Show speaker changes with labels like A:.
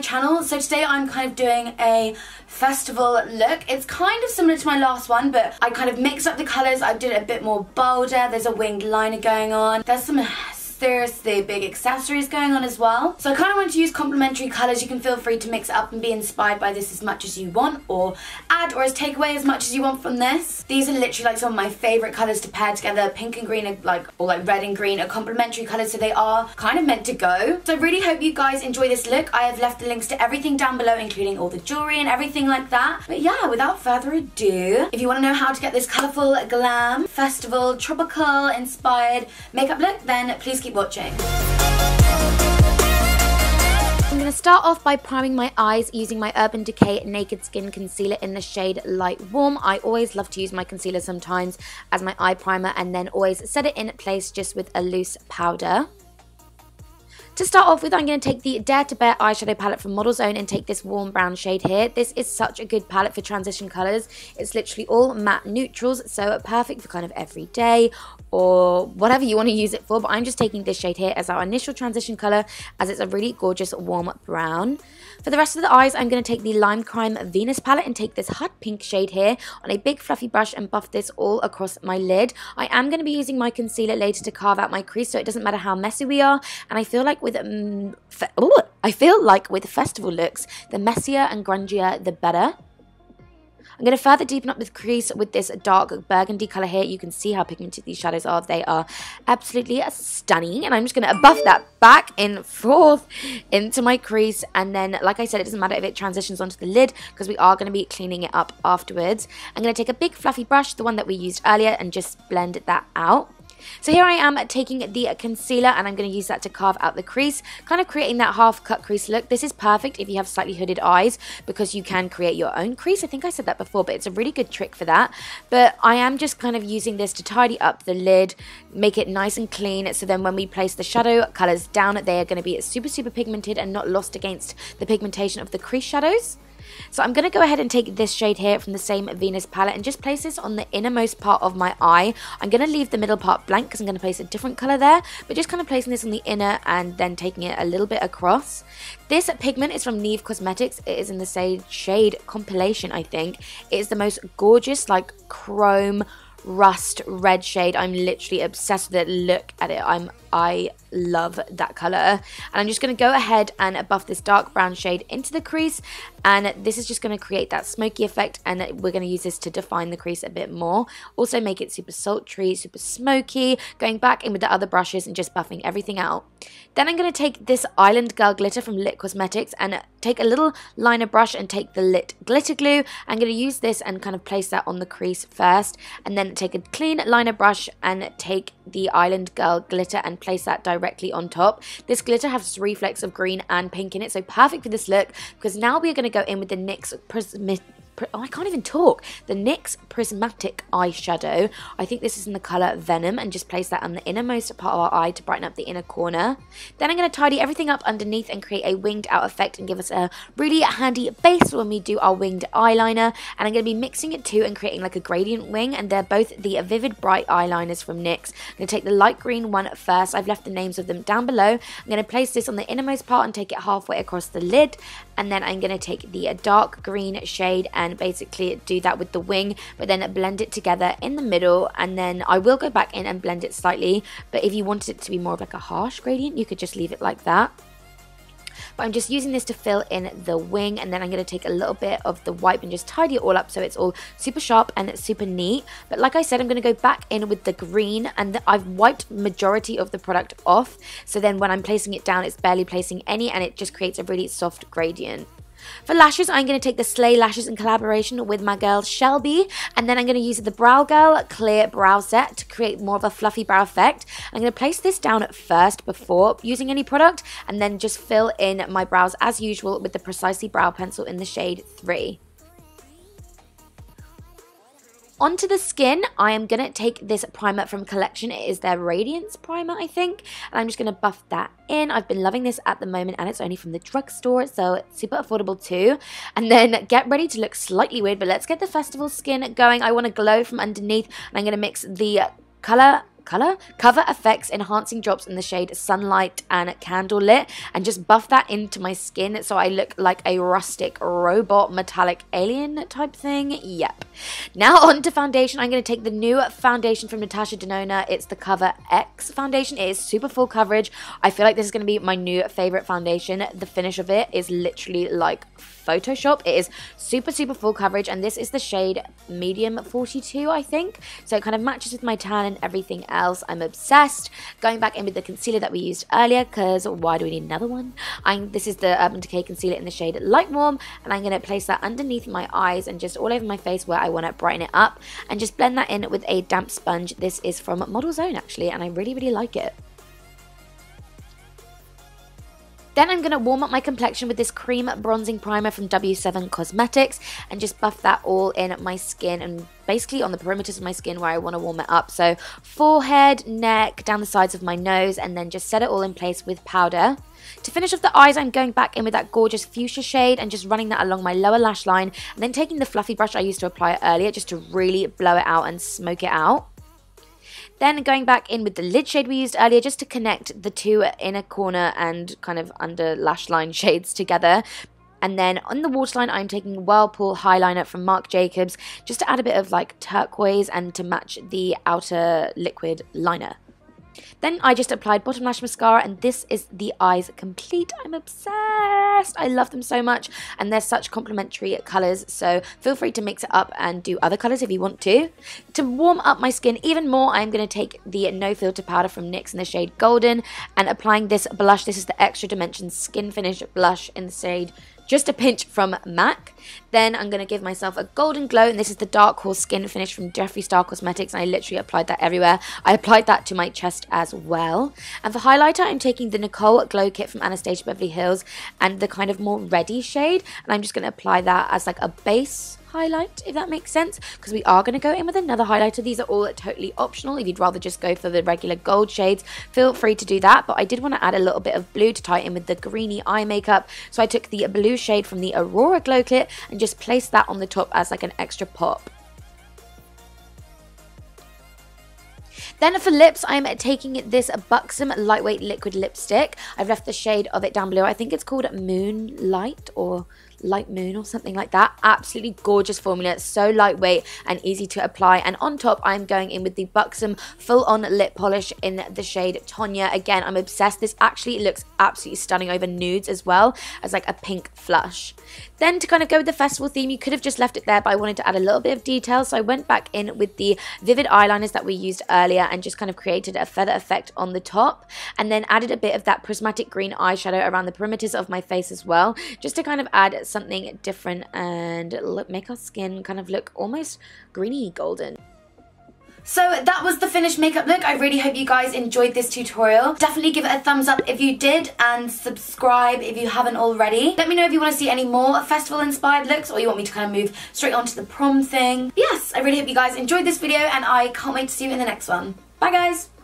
A: channel. So today I'm kind of doing a festival look. It's kind of similar to my last one, but I kind of mixed up the colours. I did it a bit more bolder. There's a winged liner going on. There's some seriously big accessories going on as well. So I kind of want to use complementary colours. You can feel free to mix it up and be inspired by this as much as you want, or add or as take away as much as you want from this. These are literally like some of my favourite colours to pair together. Pink and green are or red and green are complementary colours, so they are kind of meant to go. So I really hope you guys enjoy this look. I have left the links to everything down below, including all the jewellery and everything like that. But yeah, without further ado, if you want to know how to get this colourful glam, festival, tropical inspired makeup look, then please keep watching. I'm going to start off by priming my eyes using my Urban Decay Naked Skin Concealer in the shade Light Warm. I always love to use my concealer sometimes as my eye primer and then always set it in place just with a loose powder. To start off with, I'm going to take the Dare to Bear eyeshadow palette from Model Zone and take this warm brown shade here. This is such a good palette for transition colours. It's literally all matte neutrals, so perfect for kind of every day or whatever you want to use it for. But I'm just taking this shade here as our initial transition colour, as it's a really gorgeous warm brown. For the rest of the eyes, I'm going to take the Lime Crime Venus palette and take this hot pink shade here on a big fluffy brush and buff this all across my lid. I am going to be using my concealer later to carve out my crease, so it doesn't matter how messy we are. And I feel like with festival looks, the messier and grungier, the better. I'm going to further deepen up the crease with this dark burgundy colour here. You can see how pigmented these shadows are. They are absolutely stunning. And I'm just going to buff that back and forth into my crease. And then, like I said, it doesn't matter if it transitions onto the lid because we are going to be cleaning it up afterwards. I'm going to take a big fluffy brush, the one that we used earlier, and just blend that out. So here I am taking the concealer and I'm going to use that to carve out the crease, kind of creating that half cut crease look. This is perfect if you have slightly hooded eyes because you can create your own crease. I think I said that before, but it's a really good trick for that. But I am just kind of using this to tidy up the lid, make it nice and clean, so then when we place the shadow colours down, they are going to be super pigmented and not lost against the pigmentation of the crease shadows. So I'm going to go ahead and take this shade here from the same Venus palette and just place this on the innermost part of my eye. I'm going to leave the middle part blank because I'm going to place a different colour there, but just kind of placing this on the inner and then taking it a little bit across. This pigment is from NEVE Cosmetics. It is in the shade Compilation, I think. It is the most gorgeous, like chrome rust red shade. I'm literally obsessed with it. Look at it. I love that colour. And I'm just going to go ahead and buff this dark brown shade into the crease, and this is just going to create that smoky effect, and we're going to use this to define the crease a bit more. Also make it super sultry, super smoky, going back in with the other brushes and just buffing everything out. Then I'm going to take this Island Girl glitter from Lit Cosmetics and take a little liner brush and take the Lit glitter glue. I'm going to use this and kind of place that on the crease first, and then take a clean liner brush and take the Island Girl glitter and place that directly on top. This glitter has reflex of green and pink in it, so perfect for this look because now we are going to go in with the NYX the NYX Prismatic eyeshadow. I think this is in the colour Venom, and just place that on the innermost part of our eye to brighten up the inner corner. Then I'm going to tidy everything up underneath and create a winged out effect and give us a really handy base when we do our winged eyeliner. And I'm going to be mixing it too and creating like a gradient wing, and they're both the Vivid Bright eyeliners from NYX. I'm going to take the light green one first. I've left the names of them down below. I'm going to place this on the innermost part and take it halfway across the lid, and then I'm going to take the dark green shade and basically do that with the wing, but then blend it together in the middle. And then I will go back in and blend it slightly, but if you wanted it to be more of like a harsh gradient, you could just leave it like that. But I'm just using this to fill in the wing, and then I'm going to take a little bit of the wipe and just tidy it all up so it's all super sharp and super neat. But like I said, I'm going to go back in with the green, and I've wiped majority of the product off, so then when I'm placing it down, it's barely placing any, and it just creates a really soft gradient. For lashes, I'm going to take the Slay Lashes in collaboration with my girl Shelby, and then I'm going to use the Brow Girl Clear Brow Set to create more of a fluffy brow effect. I'm going to place this down at first before using any product, and then just fill in my brows as usual with the Precisely Brow Pencil in the shade 3. Onto the skin, I am going to take this primer from Collection. It is their Radiance Primer, I think. And I'm just going to buff that in. I've been loving this at the moment, and it's only from the drugstore, so it's super affordable too. And then get ready to look slightly weird, but let's get the festival skin going. I want to glow from underneath, and I'm going to mix the colour colour, Cover Effects Enhancing Drops in the shade Sunlight and Candlelit, and just buff that into my skin so I look like a rustic robot metallic alien type thing. Yep. Now on to foundation. I'm going to take the new foundation from Natasha Denona. It's the Cover X foundation. It is super full coverage. I feel like this is going to be my new favourite foundation. The finish of it is literally like Photoshop. It is super full coverage, and this is the shade medium 42, I think, so it kind of matches with my tan and everything else. I'm obsessed. Going back in with the concealer that we used earlier, because why do we need another one? This is the Urban Decay concealer in the shade Light Warm, and I'm going to place that underneath my eyes and just all over my face where I want to brighten it up, and just blend that in with a damp sponge. This is from Model Zone actually, and I really like it. Then I'm going to warm up my complexion with this cream bronzing primer from W7 Cosmetics and just buff that all in my skin and basically on the perimeters of my skin where I want to warm it up. So forehead, neck, down the sides of my nose, and then just set it all in place with powder. To finish off the eyes, I'm going back in with that gorgeous fuchsia shade and just running that along my lower lash line, and then taking the fluffy brush I used to apply earlier just to really blow it out and smoke it out. Then going back in with the lid shade we used earlier just to connect the two inner corner and kind of under lash line shades together. And then on the waterline, I'm taking Whirlpool Highliner from Marc Jacobs just to add a bit of like turquoise and to match the outer liquid liner. Then I just applied bottom lash mascara, and this is the eyes complete. I'm obsessed. I love them so much, and they're such complementary colours, so feel free to mix it up and do other colours if you want to. To warm up my skin even more, I'm going to take the No Filter powder from NYX in the shade Golden and applying this blush. This is the Extra Dimension Skin Finish blush in the shade Just a Pinch from MAC. Then I'm going to give myself a golden glow, and this is the Dark Horse Skin Finish from Jeffree Star Cosmetics, and I literally applied that everywhere. I applied that to my chest as well. And for highlighter, I'm taking the Nicole Glow Kit from Anastasia Beverly Hills and the kind of more reddy shade, and I'm just going to apply that as like a base highlight, if that makes sense, because we are going to go in with another highlighter. These are all totally optional. If you'd rather just go for the regular gold shades, feel free to do that, but I did want to add a little bit of blue to tie in with the greeny eye makeup, so I took the blue shade from the Aurora Glow Kit and just placed that on the top as like an extra pop. Then for lips, I'm taking this Buxom Lightweight Liquid Lipstick. I've left the shade of it down below. I think it's called Moonlight or Light Moon or something like that. Absolutely gorgeous formula. It's so lightweight and easy to apply. And on top, I'm going in with the Buxom Full On Lip Polish in the shade Tonya. Again, I'm obsessed. This actually looks absolutely stunning over nudes as well as like a pink flush. Then to kind of go with the festival theme, you could have just left it there, but I wanted to add a little bit of detail. So I went back in with the Vivid eyeliners that we used earlier and just kind of created a feather effect on the top, and then added a bit of that prismatic green eyeshadow around the perimeters of my face as well, just to kind of add something different and make our skin kind of look almost greeny golden. So that was the finished makeup look. I really hope you guys enjoyed this tutorial. Definitely give it a thumbs up if you did, and subscribe if you haven't already. Let me know if you want to see any more festival inspired looks, or you want me to kind of move straight on to the prom thing. Yes, I really hope you guys enjoyed this video, and I can't wait to see you in the next one. Bye guys!